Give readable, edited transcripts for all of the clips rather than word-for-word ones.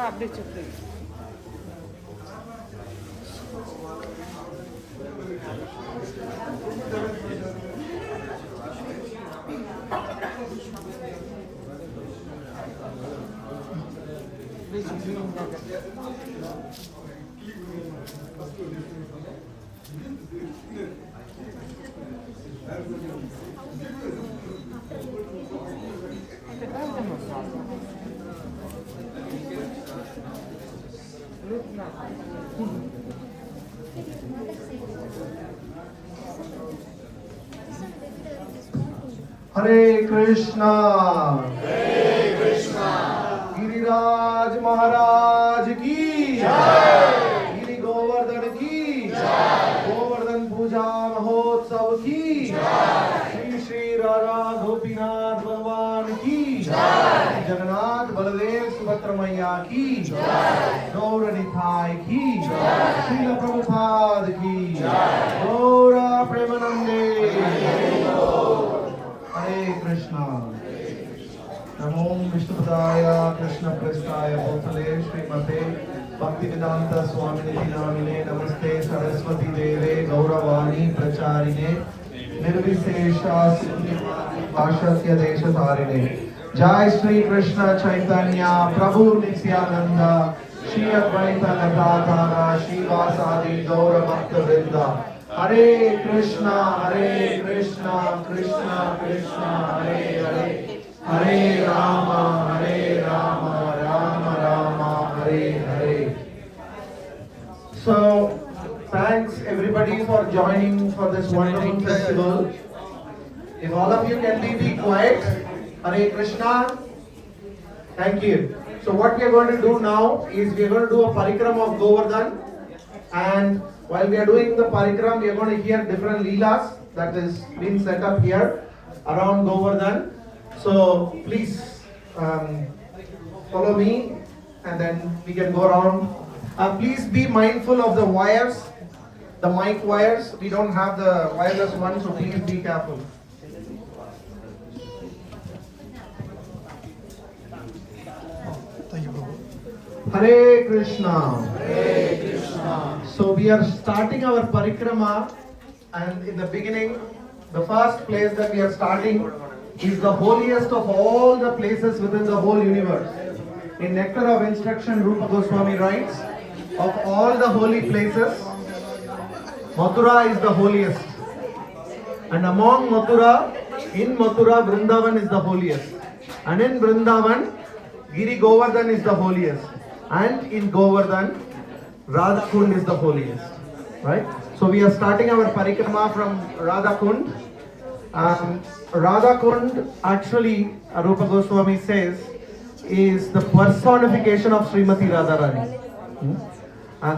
அப்படியே சுற்றி Hare Krishna. Giriraj महाराज की जय, गिरि गोवर्धन की जय, गोवर्धन पूजा महोत्सव की जय, श्री श्री राधा गोपीनाथ भगवान की जय, जगन्नाथ बलदेव सुभद्रा मैया की जय, गौर निताय की जय, श्रील प्रभुपाद की जय, गौर प्रेमानंदे। हरे कृष्णा। नमो विष्णुपदाय कृष्ण प्रस्थाय भूतले श्रीमते भक्तिवेदांत स्वामिनिधि नामिने नमस्ते सरस्वती देवे गौरवाणी प्रचारिणे निर्विशेषा भाष्यस्य देशतारिणे। जय श्री कृष्ण चैतन्य प्रभु नित्यानंद श्री अद्वैत गदाधर श्रीवासादि गौर भक्त वृंद। हरे Krishna Krishna Krishna Hare Hare, Hare Rama, Rama Rama, Hare Hare. So, thanks everybody for joining for this wonderful festival. If all of you can be quiet, Hare Krishna. Thank you. So what we are going to do now is we are going to do a parikram of Govardhan, and while we are doing the parikram, we are going to hear different leelas that is being set up here around Govardhan. So please follow me and then we can go around. Please be mindful of the wires, the mic wires. We don't have the wireless one, so please be careful. Hare Krishna. Hare Krishna. So we are starting our parikrama, and in the beginning, the first place that we are starting is the holiest of all the places within the whole universe. In Nectar of Instruction, Rupa Goswami writes, of all the holy places, Mathura is the holiest. And among Mathura, in Mathura, Vrindavan is the holiest. And in Vrindavan, Giri Govardhan is the holiest. And in Govardhan, Radha Kund is the holiest. Right? So we are starting our parikrama from Radha Kund. Radha Kund, actually, Rupa Goswami says, is the personification of Srimati Radharani.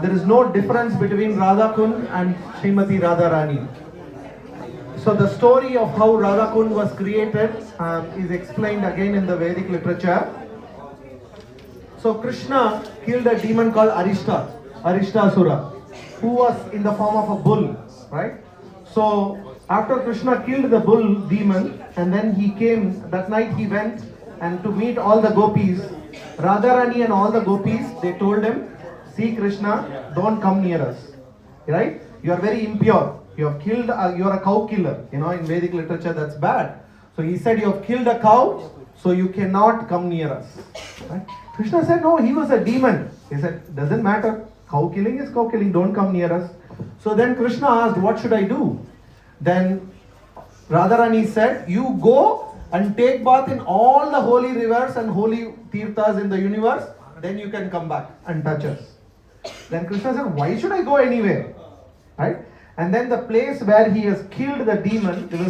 There is no difference between Radha Kund and Srimati Radharani. So the story of how Radha Kund was created is explained again in the Vedic literature. So Krishna killed a demon called Arishtasura, who was in the form of a bull, right? So after Krishna killed the bull demon, and then he came, that night he went and to meet all the gopis, Radharani and all the gopis, they told him, see Krishna, don't come near us, right? You are very impure. You have killed, you are a cow killer. You know, in Vedic literature that's bad. So he said, you have killed a cow, so you cannot come near us. Right? Krishna said, no, he was a demon. He said, doesn't matter. Cow killing is cow killing, don't come near us. So then Krishna asked, what should I do? Then Radharani said, you go and take bath in all the holy rivers and holy tirthas in the universe, then you can come back and touch us. Then Krishna said, why should I go anywhere? Right? And then the place where he has killed the demon, there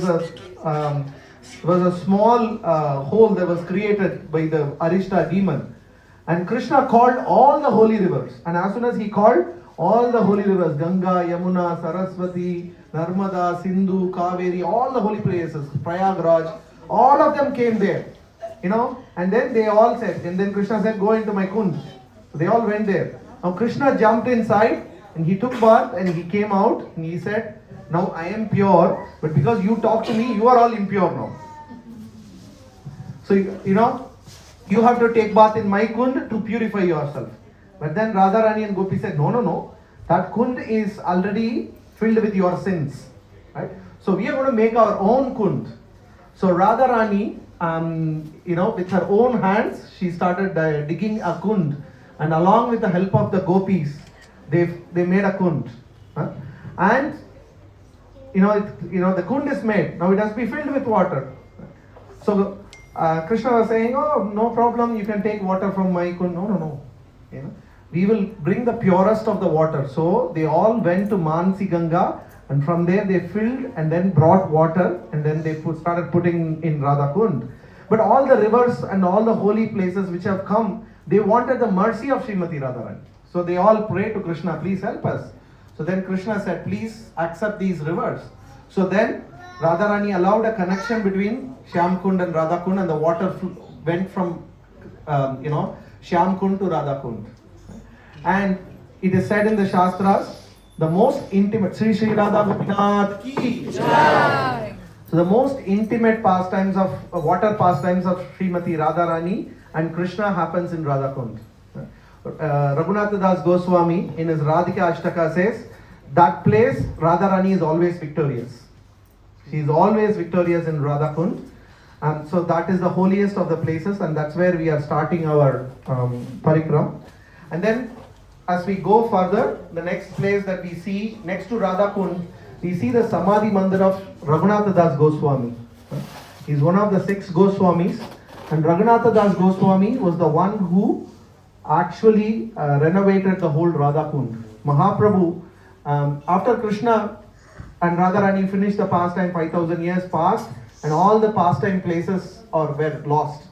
was a small hole that was created by the Arishta demon. And Krishna called all the holy rivers. And as soon as he called, all the holy rivers, Ganga, Yamuna, Saraswati, Narmada, Sindhu, Kaveri, all the holy places, Prayagraj, all of them came there. You know, and then they all said, and then Krishna said, go into my kund. So they all went there. Now Krishna jumped inside and he took bath and he came out and he said, now I am pure, but because you talk to me, you are all impure now. So, you know, you have to take bath in my kund to purify yourself. But then Radharani and Gopi said, no, that kund is already filled with your sins. Right? So we are going to make our own kund. So Radharani, you know, with her own hands, she started digging a kund, and along with the help of the gopis, they made a kund. And you know the kund is made. Now it has to be filled with water. So Krishna was saying, oh, no problem, you can take water from my kund. No. You know, we will bring the purest of the water. So they all went to Mansi Ganga And from there they filled and then brought water, and then they started putting in Radha Kund. But all the rivers and all the holy places which have come, they wanted the mercy of Srimati Radharani. So they all prayed to Krishna, please help us. So then Krishna said, please accept these rivers. So then Radharani allowed a connection between Shyam Kund and Radha Kund, and the water went from Shyam Kund to Radha Kund. And it is said in the Shastras, the most intimate, Sri Sri Radha Gopinath ki Jai. So the most intimate pastimes of water pastimes of Srimati Radharani and Krishna happens in Radha Kund. Raghunath Das Goswami in his Radhika Ashtaka says, that place Radharani is always victorious. She is always victorious in Radha Kund. And so that is the holiest of the places, and that's where we are starting our parikram. And then as we go further, the next place that we see next to Radha Kund, we see the Samadhi Mandir of Raghunath Das Goswami. He is one of the 6 Goswamis, and Raghunath Das Goswami was the one who actually renovated the whole Radha Kund. Mahaprabhu, after Krishna and Radharani finished the pastime, 5000 years passed, and all the pastime places were lost.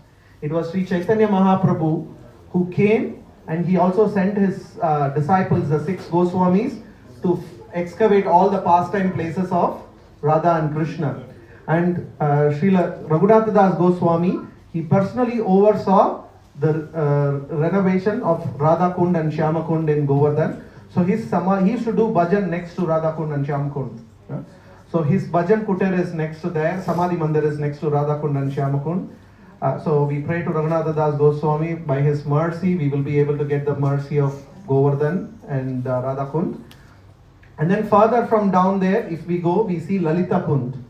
It was Sri Chaitanya Mahaprabhu who came, and he also sent his disciples, the 6 Goswamis, to excavate all the pastime places of Radha and Krishna. And Srila Raghunath Das Goswami, he personally oversaw the renovation of Radha Kund and Shyama Kund in Govardhan. So he used to do bhajan next to Radha Kund and Shyama Kund. So his bhajan kutir is next to there, Samadhi Mandir is next to Radha Kund and Shyama Kund. So we pray to Raghunath Das Goswami, by his mercy we will be able to get the mercy of Govardhan and Radha Kund. And then further from down there, if we go, we see Lalita Kund.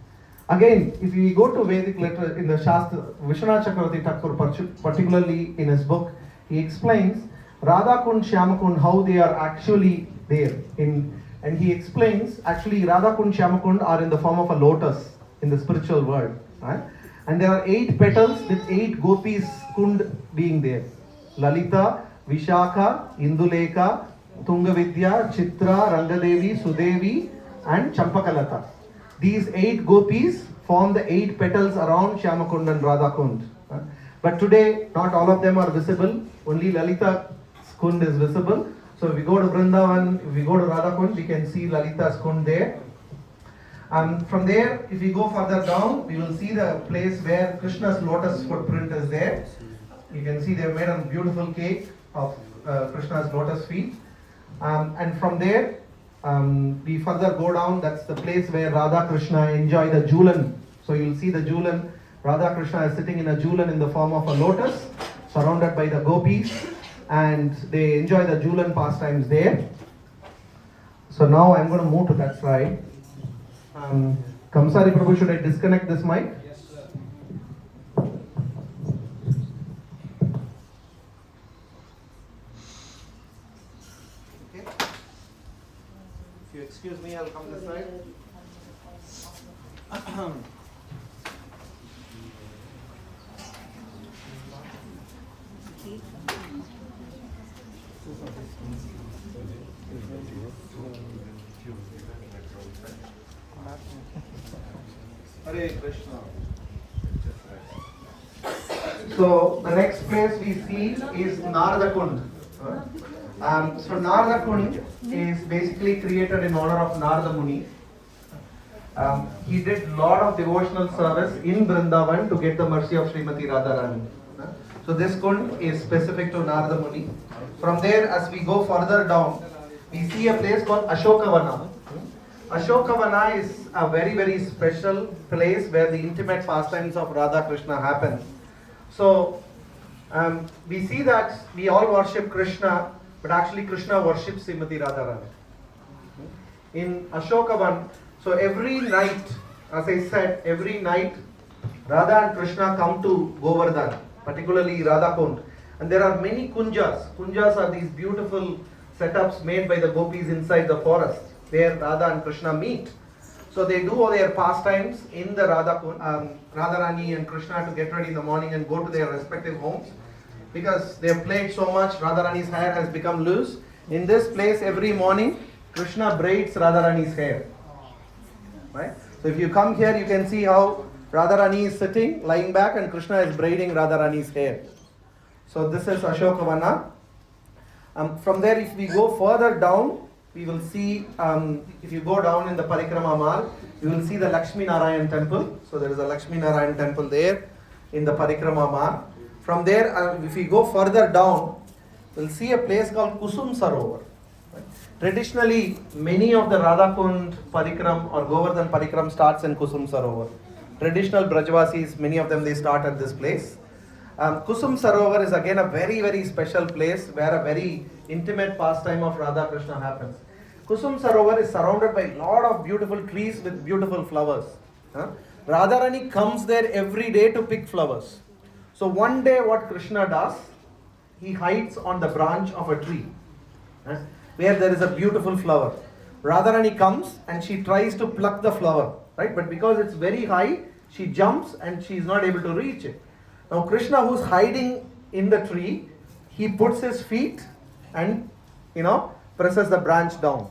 Again, if we go to Vedic literature in the Shastra, Vishwanath Chakravarti Thakur, particularly in his book, he explains Radha Kund, Shyama Kund, how they are actually there. And he explains, actually Radha Kund, Shyama Kund are in the form of a lotus in the spiritual world. Right? And there are 8 petals with 8 gopis kund being there. Lalita, Vishakha, Induleka, Tungavidya, Chitra, Rangadevi, Sudevi and Champakalata. These 8 gopis form the 8 petals around Shyama Kund and Radha Kund. But today, not all of them are visible. Only Lalita Kund is visible. So if we go to Vrindavan, if we go to Radha Kund, we can see Lalita's Kund there. From there, if we go further down, we will see the place where Krishna's lotus footprint is there. You can see they have made a beautiful cake of Krishna's lotus feet. And from there, we further go down, that's the place where Radha Krishna enjoy the Julan. So you will see the Julan, Radha Krishna is sitting in a Julan in the form of a lotus, surrounded by the gopis, and they enjoy the Julan pastimes there. So now I'm going to move to that side. Kamsari Prabhu, should I disconnect this mic? Yes, sir. Okay. If you excuse me, I'll come this side. Hare Krishna. So the next place we see is Narada Kund. So Narada Kund is basically created in honor of Narada Muni. He did lot of devotional service in Vrindavan to get the mercy of Srimati Radharani. So this Kund is specific to Narada Muni. From there, as we go further down, we see a place called Ashokavana. Ashokavana is a very, very special place where the intimate pastimes of Radha Krishna happen. So we see that we all worship Krishna, but actually Krishna worships Srimati Radharani. In Ashokavan, so every night, as I said, every night Radha and Krishna come to Govardhan, particularly Radha Kund. And there are many kunjas. Kunjas are these beautiful setups made by the gopis inside the forest, where Radha and Krishna meet. So they do all their pastimes in the Radharani and Krishna to get ready in the morning and go to their respective homes. Because they have played so much, Radharani's hair has become loose. In this place every morning, Krishna braids Radharani's hair. right? So if you come here, you can see how Radharani is sitting, lying back, and Krishna is braiding Radharani's hair. So this is Ashokavana. From there, if we go further down, we will see, if you go down in the Parikrama Marg, you will see the Lakshmi Narayan temple. So there is a Lakshmi Narayan temple there in the Parikrama Marg. From there, if we go further down, we'll see a place called Kusum Sarovar. Right? Traditionally, many of the Radhakund Parikram or Govardhan Parikram starts in Kusum Sarovar. Traditional Brajvasis, many of them, they start at this place. Kusum Sarovar is again a very, very special place where a very intimate pastime of Radha Krishna happens. Kusum Sarovar is surrounded by a lot of beautiful trees with beautiful flowers. Radharani comes there every day to pick flowers. So one day what Krishna does, he hides on the branch of a tree where there is a beautiful flower. Radharani comes and she tries to pluck the flower, right? But because it's very high, she jumps and she is not able to reach it. Now Krishna, who's hiding in the tree, he puts his feet and, presses the branch down.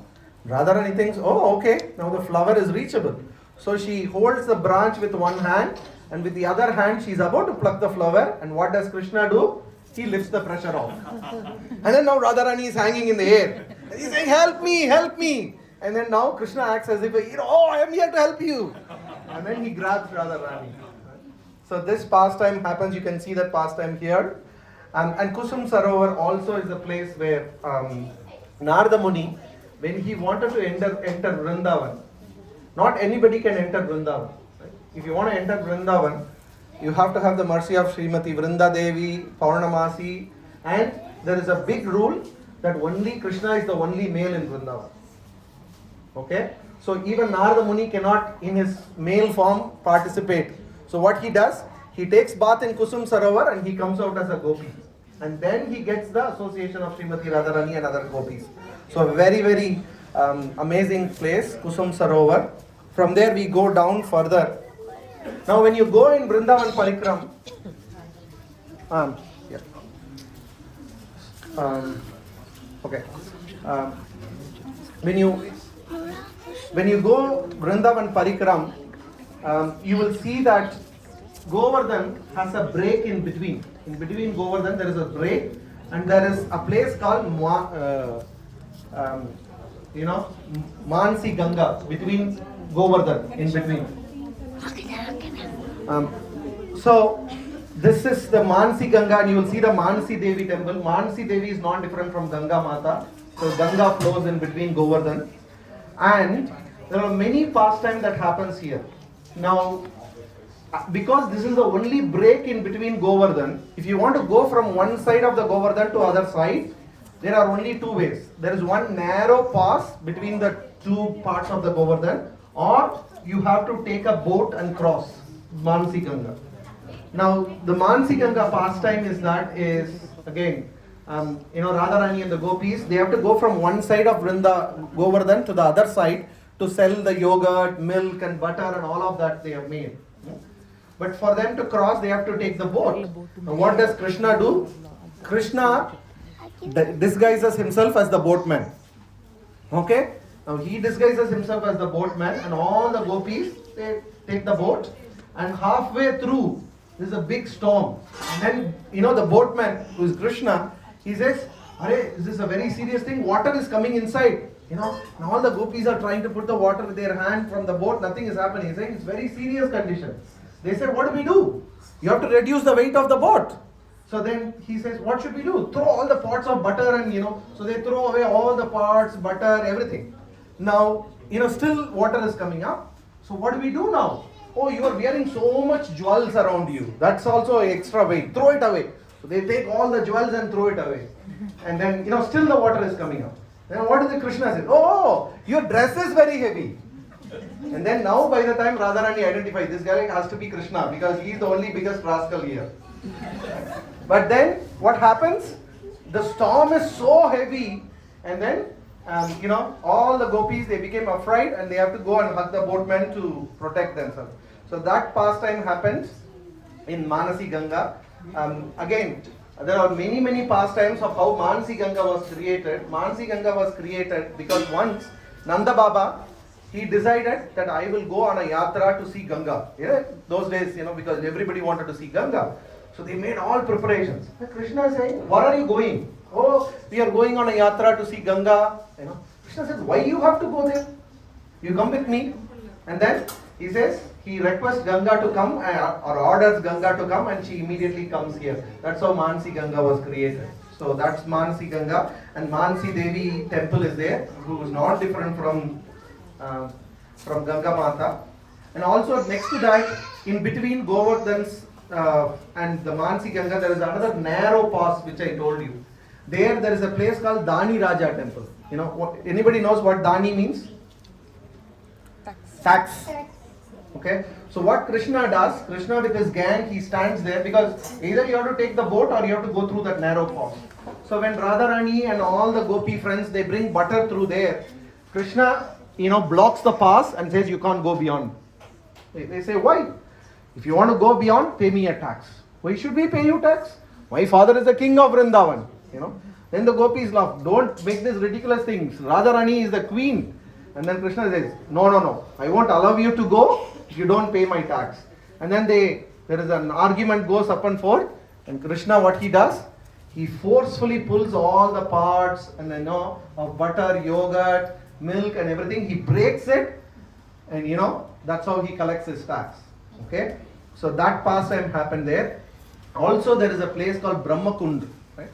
Radharani thinks, oh, okay, now the flower is reachable. So she holds the branch with one hand, and with the other hand she is about to pluck the flower. And what does Krishna do? He lifts the pressure off. And then now Radharani is hanging in the air. He's saying, help me, help me. And then now Krishna acts as if, oh, I am here to help you. And then he grabs Radharani. So this pastime happens, you can see that pastime here. And Kusum Sarovar also is a place where Narada Muni, when he wanted to enter Vrindavan, not anybody can enter Vrindavan. Right? If you want to enter Vrindavan, you have to have the mercy of Srimati Vrinda Devi, Paurnamasi, and there is a big rule that only Krishna is the only male in Vrindavan. Okay? So even Narada Muni cannot in his male form participate. So what he does, he takes bath in Kusum Sarovar and he comes out as a gopi. And then he gets the association of Srimati Radharani and other gopis. So a very, very amazing place, Kusum Sarovar. From there we go down further. Now when you go in Vrindavan Parikram, when you go Vrindavan Parikram, you will see that Govardhan has a break in between. In between Govardhan there is a break, and there is a place called Mansi Ganga between Govardhan, in between. So this is the Mansi Ganga, and you will see the Mansi Devi temple. Mansi Devi is not different from Ganga Mata. So Ganga flows in between Govardhan. And there are many pastimes that happens here. Now, because this is the only break in between Govardhan, if you want to go from one side of the Govardhan to other side, there are only two ways. There is one narrow pass between the two parts of the Govardhan, or you have to take a boat and cross Mansi Ganga. Now, the Mansi Ganga pastime is again, Radharani and the gopis, they have to go from one side of Govardhan to the other side to sell the yogurt, milk and butter and all of that they have made. But for them to cross, they have to take the boat. Now what does Krishna do? Krishna disguises himself as the boatman. Okay? Now he disguises himself as the boatman, and all the gopis, they take the boat, and halfway through, there's a big storm. And then, the boatman, who is Krishna, he says, is this a very serious thing? Water is coming inside. And all the gopis are trying to put the water with their hand from the boat. Nothing is happening. He's saying it's very serious condition. They said, what do we do? You have to reduce the weight of the boat. So then he says, what should we do? Throw all the pots of butter and, so they throw away all the pots, butter, everything. Now, still water is coming up. So what do we do now? Oh, you are wearing so much jewels around you. That's also extra weight. Throw it away. So they take all the jewels and throw it away. And then, still the water is coming up. Then what does the Krishna say? Oh, your dress is very heavy. And then now by the time Radharani identifies, this guy has to be Krishna because he is the only biggest rascal here. But then what happens? The storm is so heavy, and then all the gopis, they became afraid and they have to go and hug the boatmen to protect themselves. So that pastime happened in Manasi Ganga. Again, there are many, many pastimes of how Manasi Ganga was created. Manasi Ganga was created because once Nanda Baba, he decided that I will go on a yatra to see Ganga. Yeah, those days, because everybody wanted to see Ganga. So they made all preparations. And Krishna is saying, where are you going? Oh, we are going on a yatra to see Ganga. Krishna said, why you have to go there? You come with me. And then he says, he requests Ganga to come or orders Ganga to come, and she immediately comes here. That's how Mansi Ganga was created. So that's Mansi Ganga, and Mansi Devi temple is there, who is not different from Ganga Mata. And also next to that, in between Govardhan's and the Mansi Ganga, there is another narrow pass which I told you. There is a place called Dani Raja temple. Anybody knows what Dani means? Tax. Okay. So what Krishna does, Krishna with his gang, he stands there, because either you have to take the boat or you have to go through that narrow pass. So when Radharani and all the gopi friends, they bring butter through there, Krishna, blocks the pass and says you can't go beyond. They say, why? If you want to go beyond, pay me a tax. Why should we pay you tax? My father is the king of Vrindavan. Then the gopis laugh. Don't make these ridiculous things. Radharani is the queen. And then Krishna says, no. I won't allow you to go if you don't pay my tax. And then there is an argument goes up and forth. And Krishna, what he does? He forcefully pulls all the parts and of butter, yogurt, milk and everything. He breaks it. And that's how he collects his tax. Okay. So that pastime happened there. Also there is a place called Brahmakund. Right?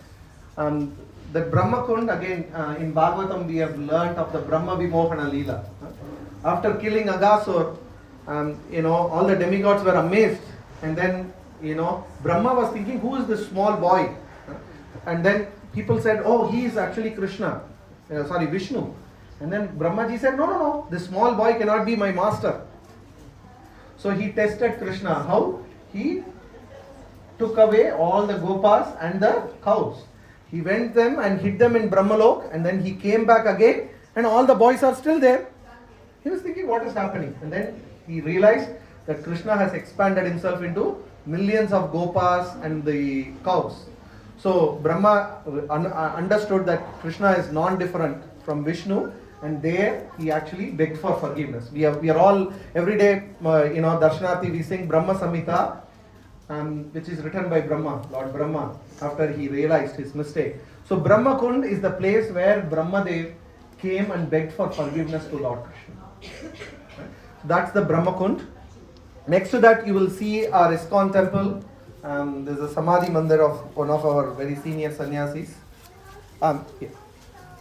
The Brahmakund, again, in Bhagavatam we have learnt of the Brahma Vimohana Leela. After killing Aghasur, all the demigods were amazed. And then, Brahma was thinking, who is this small boy? And then people said, oh, he is actually Krishna. Vishnu. And then Brahmaji said, no, this small boy cannot be my master. So he tested Krishna. How? He took away all the gopas and the cows. He went them and hid them in Brahmalok, and then he came back again and all the boys are still there. He was thinking, what is happening? And then he realized that Krishna has expanded himself into millions of gopas and the cows. So Brahma understood that Krishna is non-different from Vishnu, and there he actually begged for forgiveness. We are all, every day, Darshanarthi, we sing Brahma Samhita, which is written by Brahma, Lord Brahma, after he realized his mistake. So Brahma Kund is the place where Brahmadev came and begged for forgiveness to Lord Krishna. That's the Brahma Kund. Next to that you will see our ISKCON temple. There's a Samadhi Mandir of one of our very senior sannyasis. The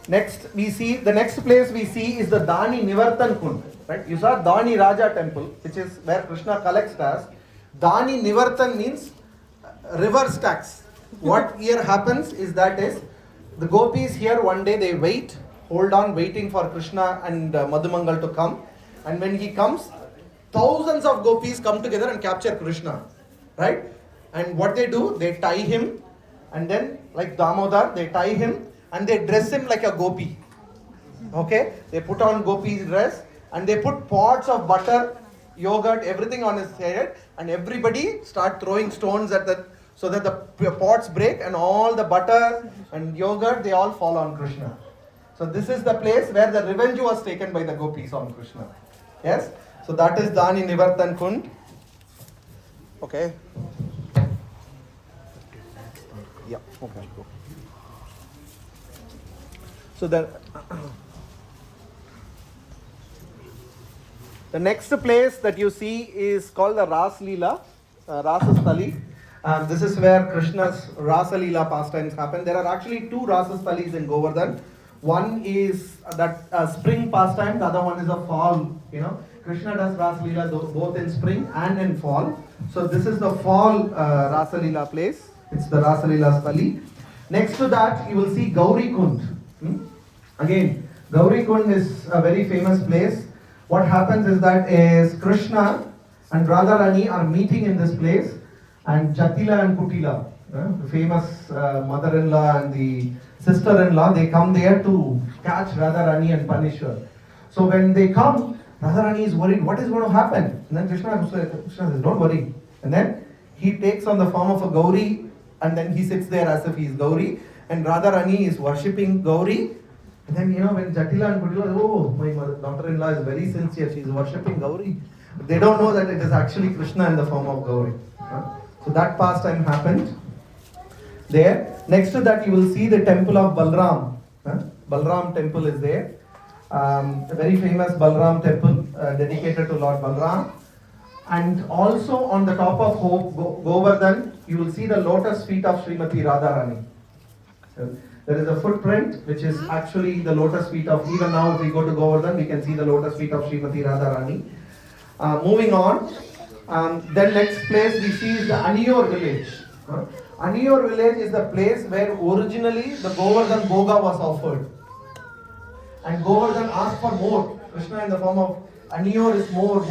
next place we see is the Dani Nivartan Kund. Right? You saw Dani Raja temple, which is where Krishna collects tax. Dani Nivartan means reverse tax. What here happens is the gopis here one day they hold on waiting for Krishna and Madhumangal to come. And when he comes, thousands of gopis come together and capture Krishna. Right? And what they do, they tie him, and then like Damodar, they tie him and they dress him like a gopi. Okay? They put on gopi's dress and they put pots of butter, yogurt, everything on his head, and everybody start throwing stones at so that the pots break and all the butter and yogurt, they all fall on Krishna. So this is the place where the revenge was taken by the gopis on Krishna. Yes? So that is Dani Nivartan Kund. Okay. Yeah, okay, go. So the next place that you see is called the Ras Leela, Rasastali. This is where Krishna's Rasa Leela pastimes happen. There are actually two Rasastalis in Govardhan. One is that spring pastime, the other one is a fall. Krishna does Rasa Leela both in spring and in fall. So this is the fall Rasa Leela place. It's the Rasa Leela Stali. Next to that, you will see Gauri Kund. Again, Gauri Kund is a very famous place. What happens is Krishna and Radharani are meeting in this place, and Jatila and Kutila, the famous mother-in-law and the sister-in-law, they come there to catch Radharani and punish her. So when they come, Radharani is worried, what is going to happen? And then Krishna says, don't worry. And then he takes on the form of a Gauri, and then he sits there as if he is Gauri, and Radharani is worshipping Gauri, And then, when Jatila and Kudila, oh, my daughter-in-law is very sincere, she is worshipping Gauri. But they don't know that it is actually Krishna in the form of Gauri. So that pastime happened there. Next to that, you will see the temple of Balram. Balram temple is there. A very famous Balram temple dedicated to Lord Balram. And also on the top of Govardhan, you will see the lotus feet of Srimati Radharani. There is a footprint which is actually the lotus feet of, even now if we go to Govardhan, we can see the lotus feet of Srimati Radharani. Moving on, then next place we see is the Aniyor village. Aniyor village is the place where originally the Govardhan Bhoga was offered. And Govardhan asked for more. Krishna in the form of Aniyor is more.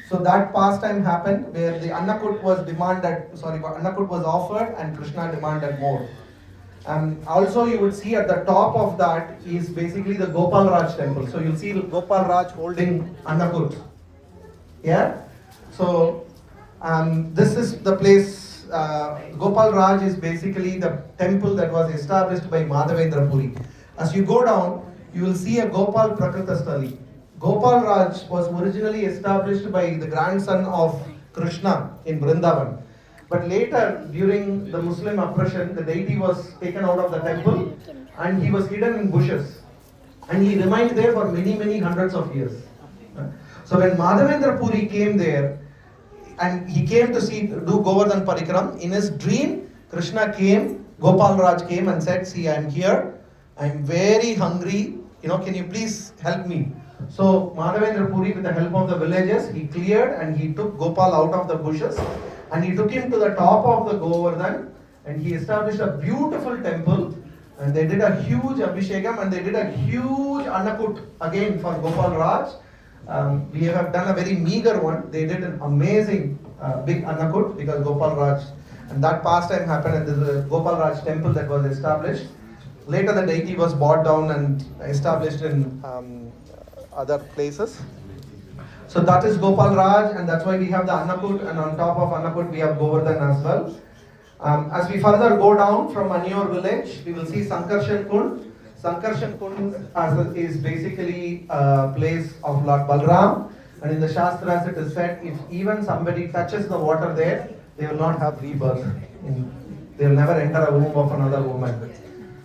So that pastime happened where the Annakut was offered and Krishna demanded more. Also you would see at the top of that is basically the Gopal Raj temple. So you'll see Gopal Raj holding Annakut. Yeah? So this is the place, Gopal Raj is basically the temple that was established by Madhavendra Puri. As you go down, you will see a Gopal Prakritasthali. Gopal Raj was originally established by the grandson of Krishna in Vrindavan. But later, during the Muslim oppression, the deity was taken out of the temple and he was hidden in bushes. And he remained there for many hundreds of years. So when Madhavendra Puri came there, and he came to do Govardhan Parikram, in his dream, Krishna came, Gopal Raj came and said, see, I am here, I am very hungry, can you please help me? So Madhavendra Puri, with the help of the villagers, he cleared and he took Gopal out of the bushes and he took him to the top of the Govardhan and he established a beautiful temple and they did a huge Abhishekam and they did a huge Annakut again for Gopal Raj. We have done a very meager one. They did an amazing big Annakut because Gopal Raj, and that pastime happened at the Gopal Raj temple that was established. Later the deity was brought down and established in other places. So that is Gopal Raj and that's why we have the Annakut, and on top of Annakut we have Govardhan as well. As we further go down from Aniyor village, we will see Sankarshan Kund. Sankarshan Kund is basically a place of Lord Balram, and in the Shastras it is said if even somebody touches the water there, they will not have rebirth. They will never enter a womb of another woman.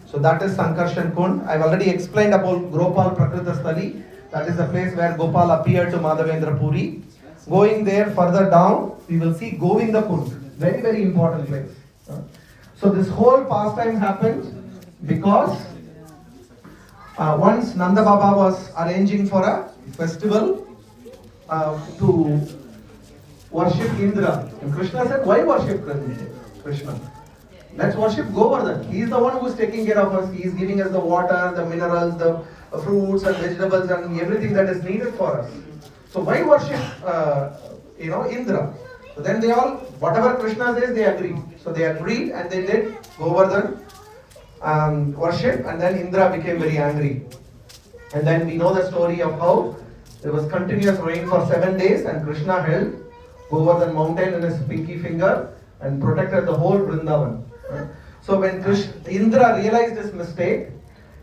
So that is Sankarshan Kund. I've already explained about Gopal Prakritasthali. That is the place where Gopal appeared to Madhavendra Puri. Going there further down, we will see Govinda Kund. Very important place. So this whole pastime happened because once Nanda Baba was arranging for a festival to worship Indra. And Krishna said, why worship Krishna? Let's worship Govardhan. He is the one who is taking care of us. He is giving us the water, the minerals, the fruits and vegetables and everything that is needed for us. So why worship Indra? So then they all, whatever Krishna says, they agreed. So they agreed and they did Govardhan worship, and then Indra became very angry. And then we know the story of how there was continuous rain for 7 days and Krishna held Govardhan mountain in his pinky finger and protected the whole Vrindavan. So when Indra realized his mistake,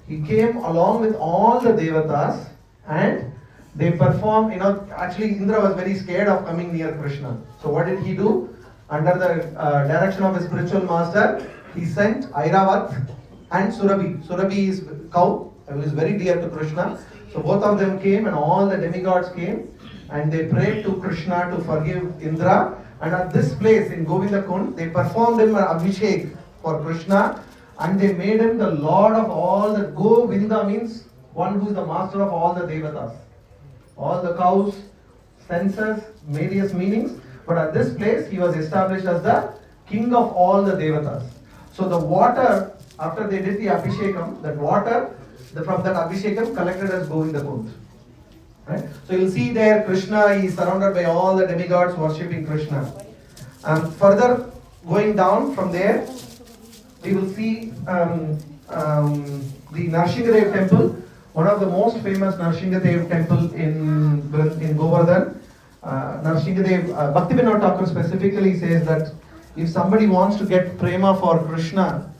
he came along with all the devatas and they performed, actually Indra was very scared of coming near Krishna. So what did he do? Under the direction of his spiritual master, he sent Airavat and Surabhi. Surabhi is cow, who is very dear to Krishna. So both of them came and all the demigods came and they prayed to Krishna to forgive Indra. And at this place in Govinda Kund, they performed him an Abhishek for Krishna and they made him the lord of all the Govinda means one who is the master of all the devatas. All the cows, senses, various meanings. But at this place, he was established as the king of all the devatas. So the water, after they did the Abhishekam, that water from that Abhishekam collected as Govinda Kund. Right? So you'll see there Krishna is surrounded by all the demigods worshipping Krishna. Further going down from there, we will see the Narsinghadev temple, one of the most famous Narsinghadev temple in Govardhan. Narsinghadev, Bhaktivinoda Thakur specifically says that if somebody wants to get prema for Krishna,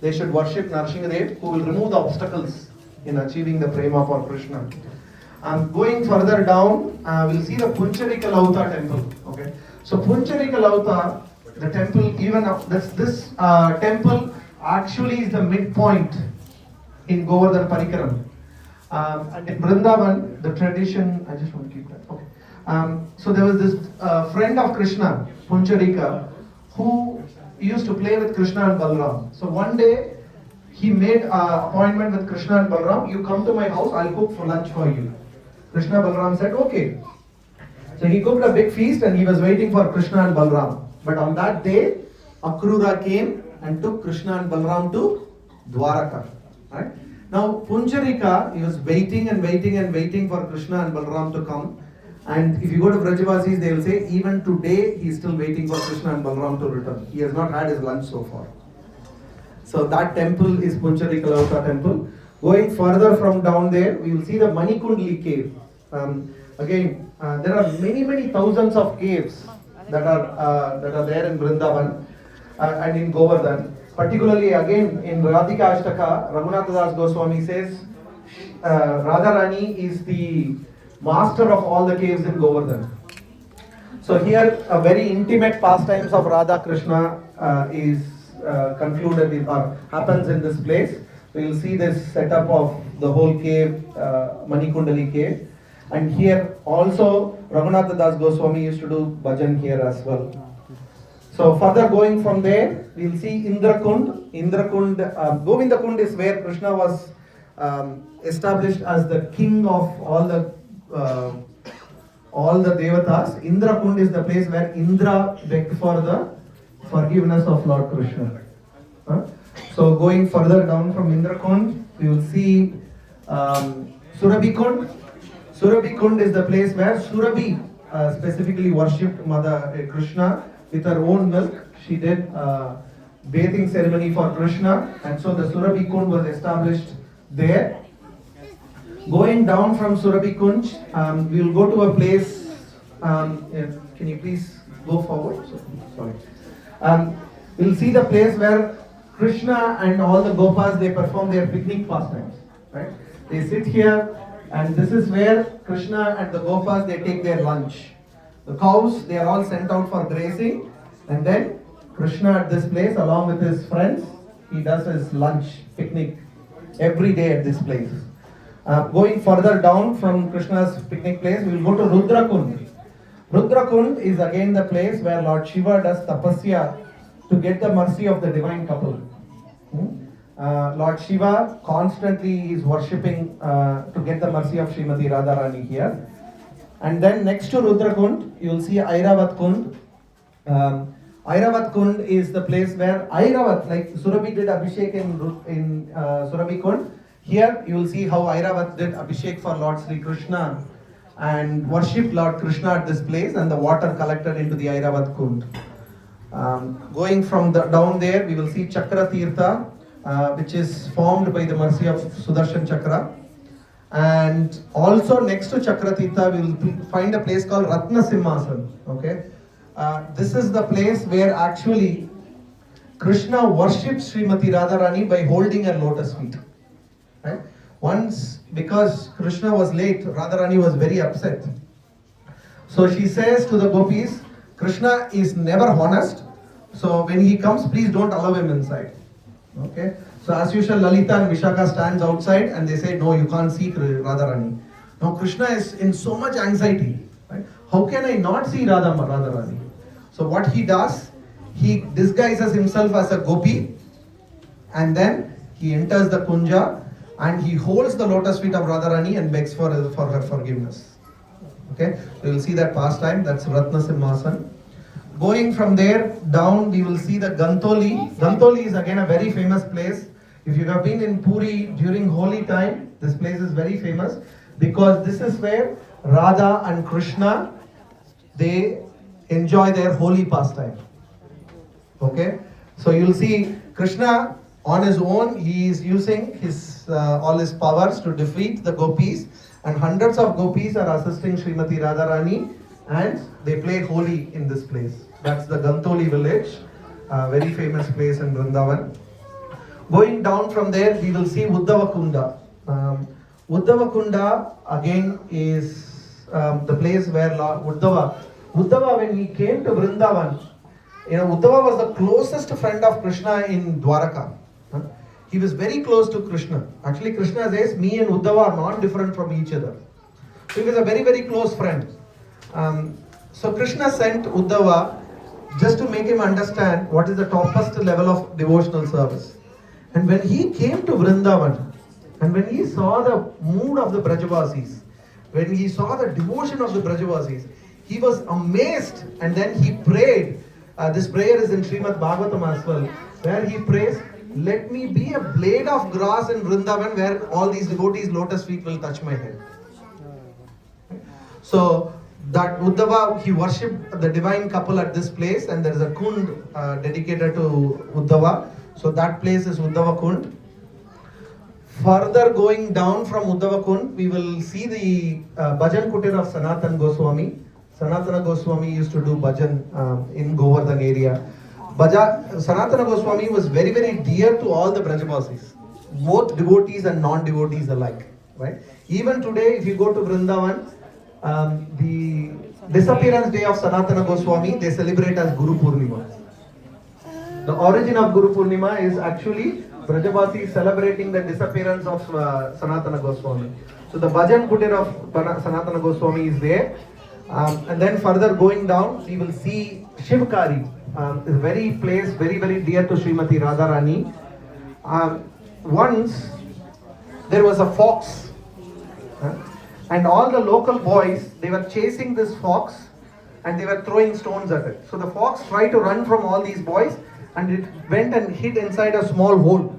they should worship Narsinghadev, who will remove the obstacles in achieving the prema for Krishna. Going further down, we'll see the Puncharikalauta temple. Okay, so Puncharikalauta, the temple, even this temple actually is the midpoint in Govardhan Parikaram. And in Vrindavan, the tradition, I just want to keep that. Okay. So there was this friend of Krishna, Puncharika, who used to play with Krishna and Balram. So one day, he made an appointment with Krishna and Balram. You come to my house, I'll cook for lunch for you. Krishna Balram said, okay. So he cooked a big feast and he was waiting for Krishna and Balram. But on that day, Akrura came and took Krishna and Balram to Dwaraka. Right? Now, Puncharika, he was waiting and waiting and waiting for Krishna and Balram to come. And if you go to Vrajavasis, they will say, even today, he is still waiting for Krishna and Balram to return. He has not had his lunch so far. So that temple is Puncharikalauta temple. Going further from down there, we will see the Manikundli cave. Again, there are many thousands of caves that are there in Vrindavan and in Govardhan. Particularly again in Radhika Ashtaka, Raghunatha Das Goswami says Radharani is the master of all the caves in Govardhan. So here a very intimate pastimes of Radha Krishna is concluded or happens in this place. We will see this setup of the whole cave, Manikundali cave. And here also Raghunatha Das Goswami used to do bhajan here as well. So further going from there, we will see Indrakund. Govindakund is where Krishna was established as the king of all the devatas. Indrakund is the place where Indra begged for the forgiveness of Lord Krishna. So going further down from Indrakund, we will see Surabhikund. Surabhikund is the place where Surabhi specifically worshipped Mother Krishna with her own milk. She did bathing ceremony for Krishna, and so the Surabhikund was established there. Going down from Surabhikund, we will go to a place. Can you please go forward? Sorry. We'll see the place where Krishna and all the Gopas, they perform their picnic pastimes. Right? They sit here, and this is where Krishna and the Gopas, they take their lunch. The cows, they are all sent out for grazing, and then Krishna at this place, along with his friends, he does his lunch picnic every day at this place. Going further down from Krishna's picnic place, we will go to Rudrakund. Rudrakund is again the place where Lord Shiva does tapasya to get the mercy of the divine couple. Lord Shiva constantly is worshipping to get the mercy of Srimati Radharani here. And then next to Rudrakund, you will see Airavat Kund. Airavat Kund is the place where Airavat, like Surabhi did Abhishek in Surabhi Kund. Here you will see how Airavat did Abhishek for Lord Sri Krishna and worshipped Lord Krishna at this place, and the water collected into the Airavat Kund. Going from down there, we will see Chakra Tirtha, which is formed by the mercy of Sudarshan Chakra. And also next to Chakra Tirtha, we will find a place called Ratna Simhasan. Okay, this is the place where actually Krishna worships Srimati Radharani by holding her lotus feet. Right? Once, because Krishna was late, Radharani was very upset. So she says to the gopis, Krishna is never honest. So when he comes, please don't allow him inside. Okay. So as usual, Lalita and Vishaka stands outside and they say, no, you can't see Radharani. Now Krishna is in so much anxiety. Right? How can I not see Radharani? So what he does, he disguises himself as a gopi, and then he enters the kunja and he holds the lotus feet of Radharani and begs for her forgiveness. Okay, we will see that pastime, that's Ratna Simhasan. Going from there down, we will see the Gantoli. Gantoli is again a very famous place. If you have been in Puri during holy time, this place is very famous because this is where Radha and Krishna, they enjoy their holy pastime. Okay, so you will see Krishna on his own, he is using his all his powers to defeat the gopis, and hundreds of gopis are assisting Srimati Radharani, and they play holy in this place. That's the Gantoli village, very famous place in Vrindavan. Going down from there, we will see Uddhava Kunda. Uddhava Kunda again is the place where Uddhava, when he came to Vrindavan, Uddhava was the closest friend of Krishna in Dwaraka. He was very close to Krishna. Actually, Krishna says, me and Uddhava are not different from each other. So he was a very, very close friend. So Krishna sent Uddhava just to make him understand what is the topmost level of devotional service. And when he came to Vrindavan, and when he saw the mood of the Brajavasis, when he saw the devotion of the Brajavasis, he was amazed, and then he prayed. This prayer is in Srimad Bhagavatam as well, where he prays, let me be a blade of grass in Vrindavan where all these devotees' lotus feet will touch my head. So that Uddhava, he worshipped the divine couple at this place, and there is a kund dedicated to Uddhava. So that place is Uddhava Kund. Further going down from Uddhava Kund, we will see the Bhajan Kutir of Sanatana Goswami. Sanatana Goswami used to do bhajan in Govardhan area. Sanatana Goswami was very, very dear to all the Brajavasis, both devotees and non-devotees alike. Right? Even today, if you go to Vrindavan, the disappearance day of Sanatana Goswami, they celebrate as Guru Purnima. The origin of Guru Purnima is actually Brajavasi celebrating the disappearance of Sanatana Goswami. So the Bhajan Kutir of Sanatana Goswami is there. And then further going down, we will see Shivkari, is very place, very, very dear to Srimati Radharani. Once there was a fox, and all the local boys, they were chasing this fox and they were throwing stones at it. So the fox tried to run from all these boys, and it went and hid inside a small hole.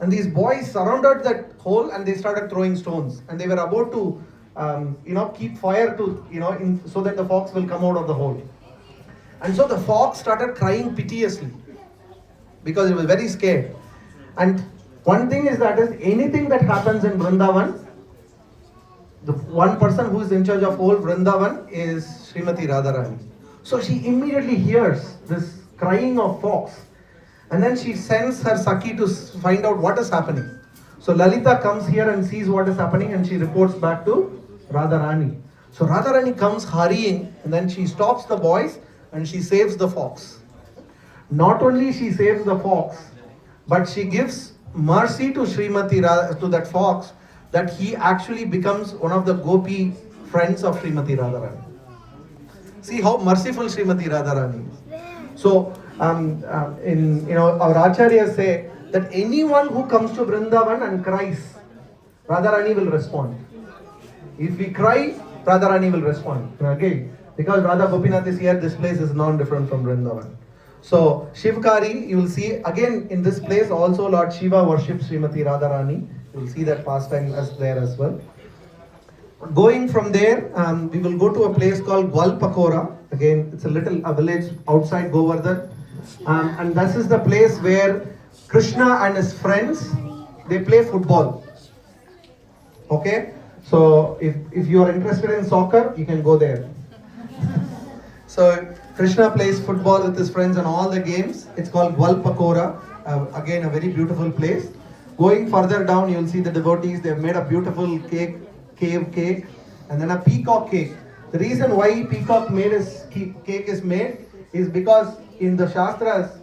And these boys surrounded that hole and they started throwing stones. And they were about to, keep fire to, so that the fox will come out of the hole. And so the fox started crying piteously because it was very scared. And one thing is that is anything that happens in Vrindavan, the one person who is in charge of whole Vrindavan is Srimati Radharani. So she immediately hears this crying of fox, and then she sends her Sakhi to find out what is happening. So Lalita comes here and sees what is happening, and she reports back to Radharani. So Radharani comes hurrying, and then she stops the boys and she saves the fox. Not only she saves the fox, but she gives mercy to to that fox, that he actually becomes one of the gopi friends of Srimati Radharani. See how merciful Srimati Radharani is. So, our acharyas say that anyone who comes to Vrindavan and cries, Radharani will respond. If we cry, Radharani will respond. Okay? Because Radha Gopinath is here, this place is non-different from Vrindavan. So, Shivkari, you will see again in this place also Lord Shiva worships Srimati Radharani. You will see that pastime as there as well. Going from there, we will go to a place called Gwalpakora. Again, it's a village outside Govardhan. And this is the place where Krishna and his friends, they play football. Okay? So, if you are interested in soccer, you can go there. So, Krishna plays football with his friends and all the games. It's called Gwalpakora. Again, a very beautiful place. Going further down, you will see the devotees. They have made a beautiful cave cake, and then a peacock cake. The reason why peacock cake is made is because in the Shastras,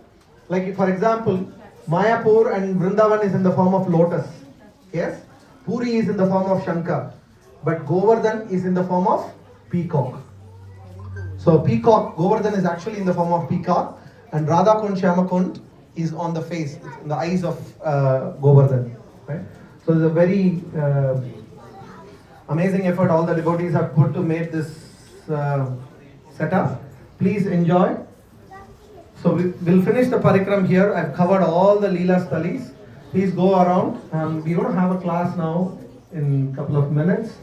like for example, Mayapur and Vrindavan is in the form of lotus. Yes? Puri is in the form of Shankar. But Govardhan is in the form of peacock. So Govardhan is actually in the form of peacock, and Radha Kund, Shyama Kund is on the face, it's in the eyes of Govardhan. Right? So it's a very amazing effort all the devotees have put to make this setup. Please enjoy. So we'll finish the parikram here. I've covered all the Leela Stalis. Please go around. We're going to have a class now in a couple of minutes.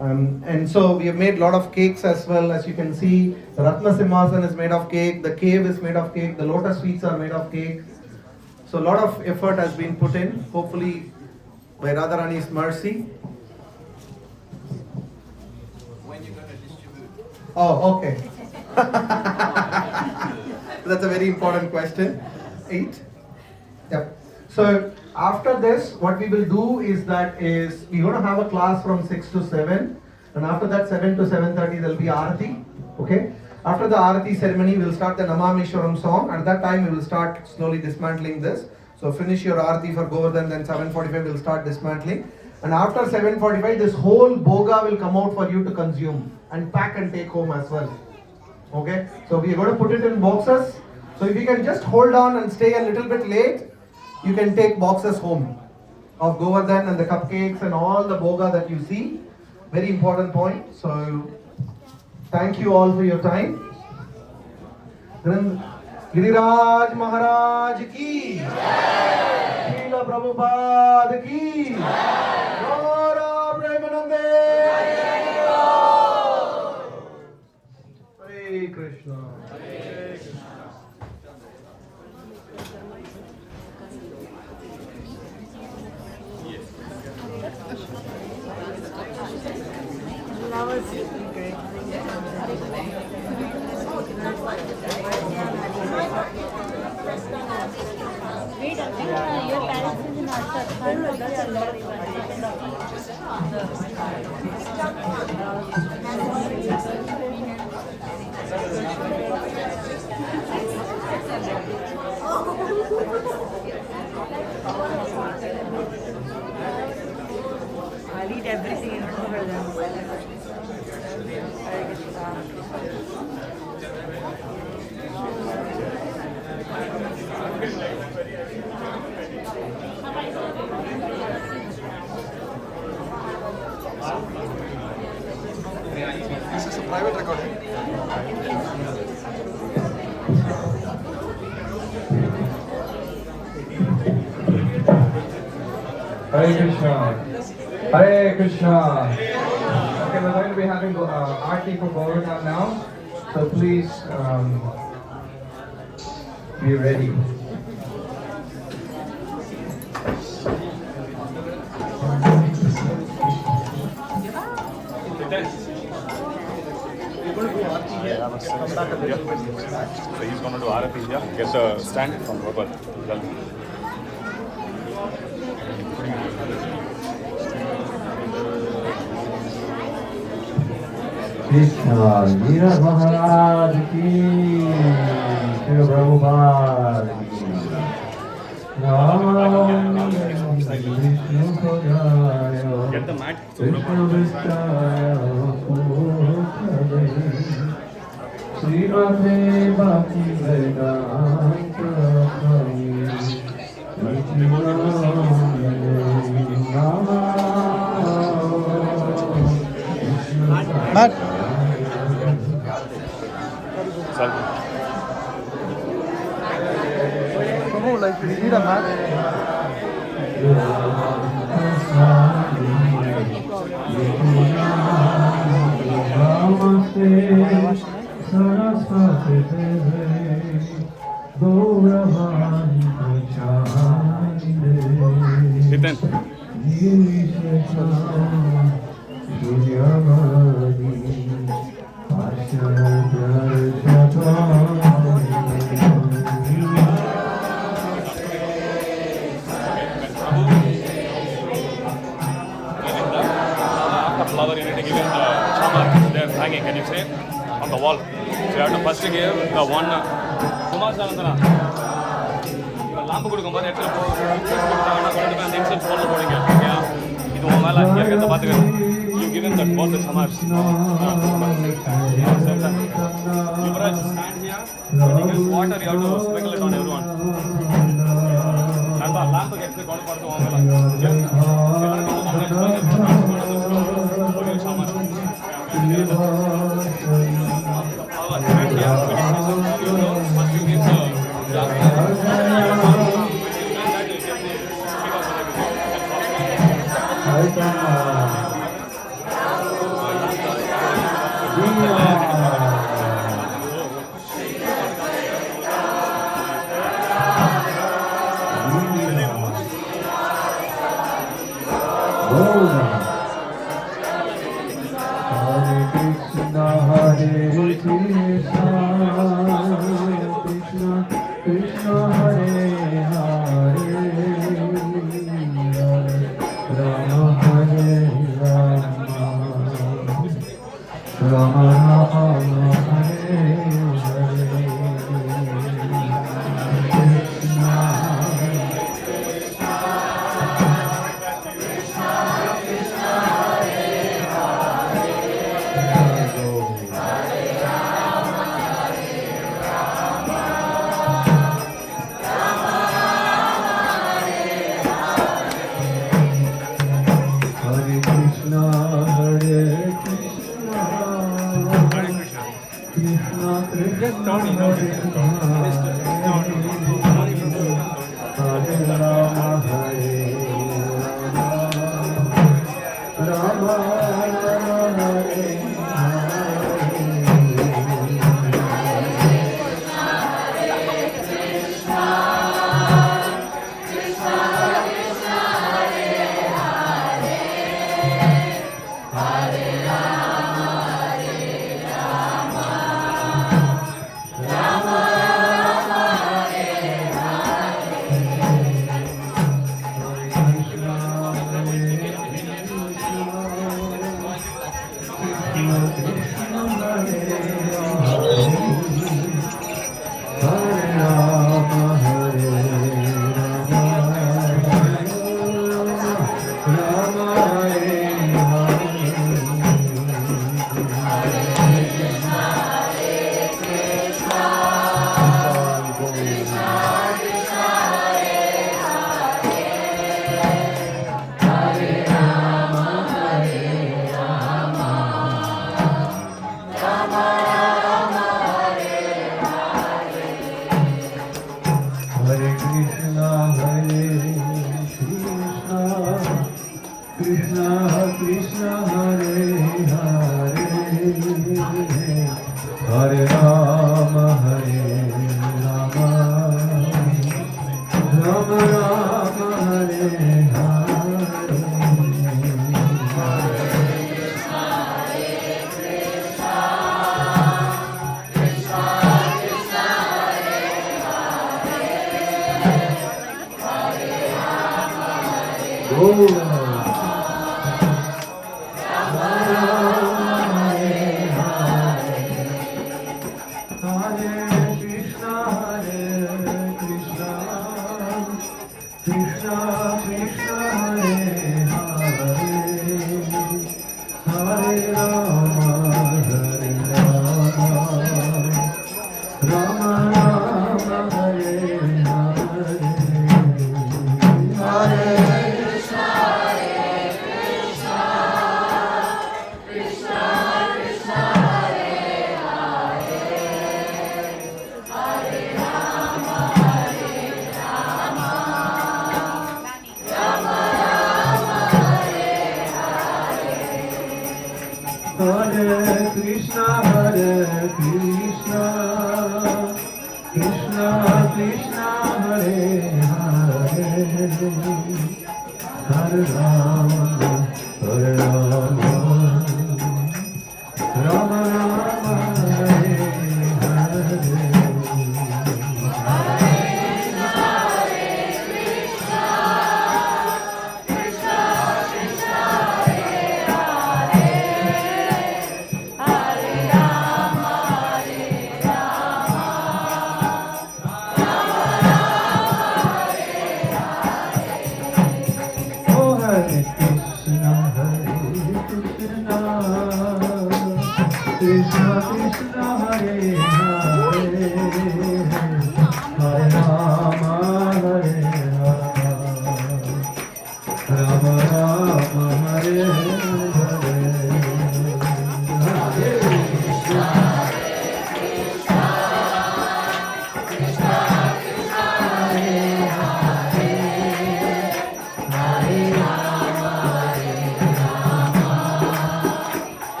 And so we have made a lot of cakes as well. As you can see, the Ratna Simhasan is made of cake, the cave is made of cake, the lotus sweets are made of cake. So a lot of effort has been put in, hopefully by Radharani's mercy. When you're going to distribute? Oh, okay. That's a very important question. 8. Yep. So After this, what we will do is we're going to have a class from 6 to 7, and after that 7 to 7:30 there will be Aarati. Okay. After the Aarati ceremony, we will start the Namamishwaram song. At that time, we will start slowly dismantling this. So finish your Aarati for Govardhan, then 7:45 we will start dismantling. And after 7:45, this whole boga will come out for you to consume and pack and take home as well. Okay. So we are going to put it in boxes. So if you can just hold on and stay a little bit late, you can take boxes home of Govardhan and the cupcakes and all the boga that you see. Very important point. So thank you all for your time. Giriraj Maharaj ki Jai. Srila Prabhupada ki Jai. Gaura Premanande. Hare Krishna. Hare Krishna. Your parents is not I'll eat everything in front of them. This is a private recording. Hare Krishna. Hare Krishna. Okay, we're going to be having Aarti for Govardhan now. So please be ready. So he's going to do Aarati here. Get the stand from Robert. Krishna, Veera Maharaj ki, Srila Prabhupada ki. Ram Vishnu Padaya, Get the mat. Vishnu Vistaya, Purusade, Srimate Bhakti Vedanta Swami, Matt. Oh, like we need a mat. Nitin. Flower you need to give him the chamar there hanging, can you say? On the wall. So you have to first give the one Kumar Sanandana. lamp கொடுக்கும்போது எடுத்து கொடுத்தாங்கன்னா கொண்டு போய் அந்த incense போட்டு போடுங்க. ஓகேயா? இது உங்க மேல இருக்கிறத பாத்துக்கங்க. You give him that both the chamars. Yuvraj, stand here. When you give water, you have to sprinkle it on everyone. And the lamp gets the கொண்டு போறது உங்க மேல. Hare Krishna, Hare Krishna. Just Tony, no,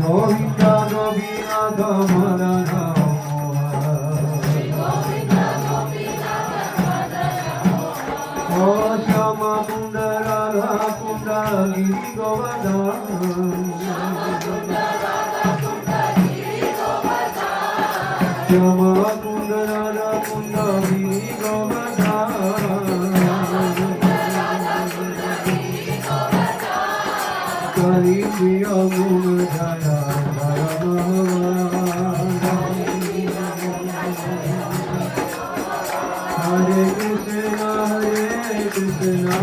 Govinda Govindnath Madan Shama Kunda Radha Kunda Giri Govardhan Kari Priya Guna Jaya Hare Krishna Krishna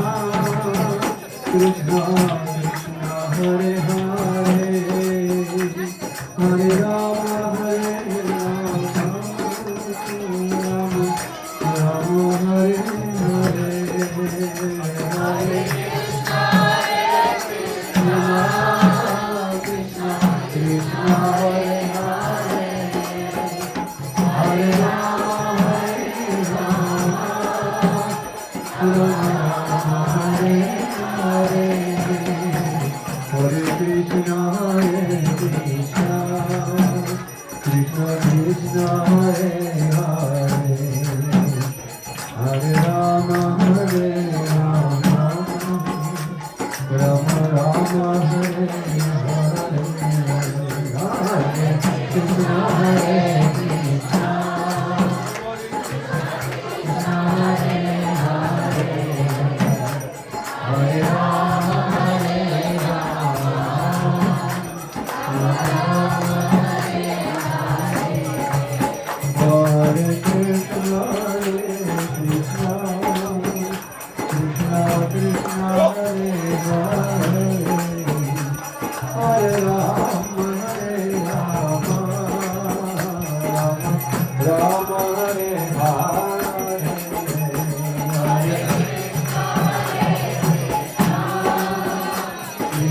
Krishna Hare Hare Hare Rama Hare Rama Rama Hare Hare Hare Krishna Krishna Krishna Hare Hare Hare Rama Hare Krishna Krishna Krishna Hare Hare Hare Rama Hare Rama Rama Rama Hare Hare Hare Krishna Hare Krishna Hare Rama Hare Hare Krishna Krishna Krishna Krishna Hare Hare Hare Rama Rama Hare Hare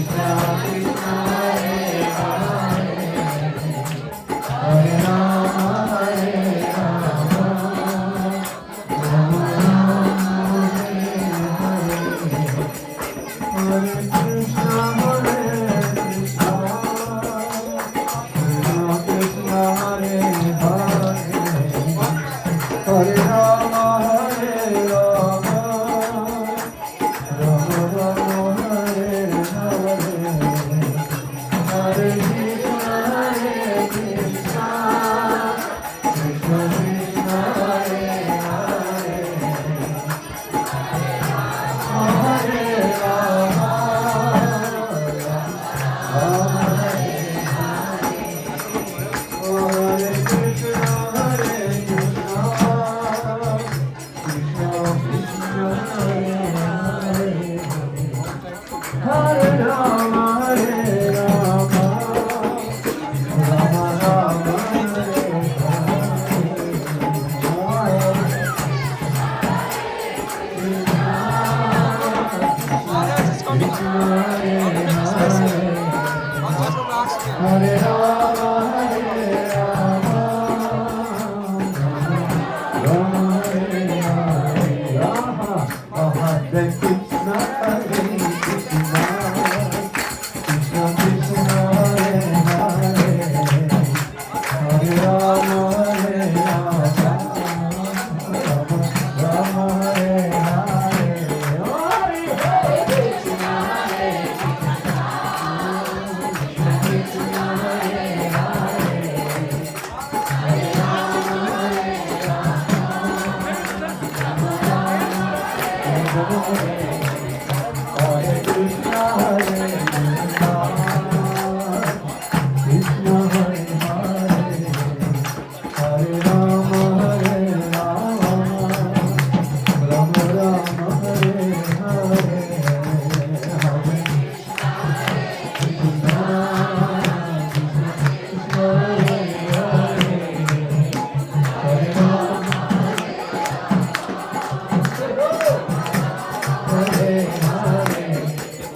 Krishna Krishna Hare Hare Rama Hare Rama Rama Rama Hare Hare Krishna Hare Krishna Krishna Hare Hare Hare Rama Hare Rama Rama Rama Hare Hare Hare Krishna Krishna Krishna Hare Hare Hare Rama Rama Hare Krishna Krishna Krishna Krishna Hare Hare Rama Hare Rama Rama Rama Hare Hare Rama Hare Rama Rama Hare Rama Hare Krishna Hare Krishna Krishna Krishna Hare Hare Hare Rama Hare Rama Rama Rama Hare Hare Hare Krishna Hare Krishna Hare Hare Hare Rama Hare Hare Krishna Hare Krishna Krishna Hare Hare Hare Rama Hare Rama Rama Rama Hare Hare Hare Krishna Krishna Hare Hare Hare Rama Hare Hare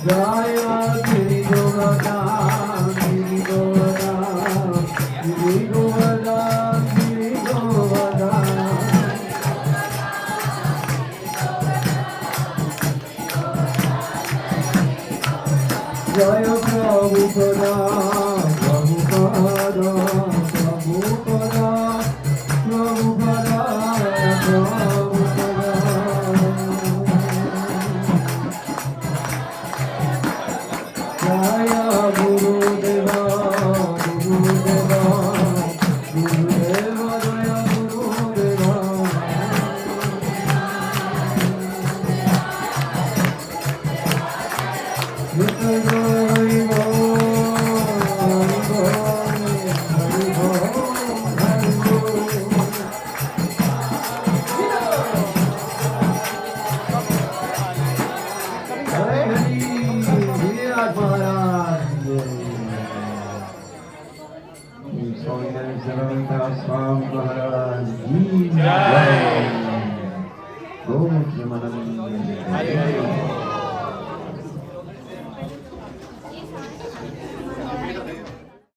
Jaya Giri Govardhan Giri Govardhan Giri Govardhan Giri Govardhan Jaya Prabhupada Prabhupada Prabhupada Prabhupada Prabhupada Jaya Guru Deva Guru Deva Guru Deva Jai.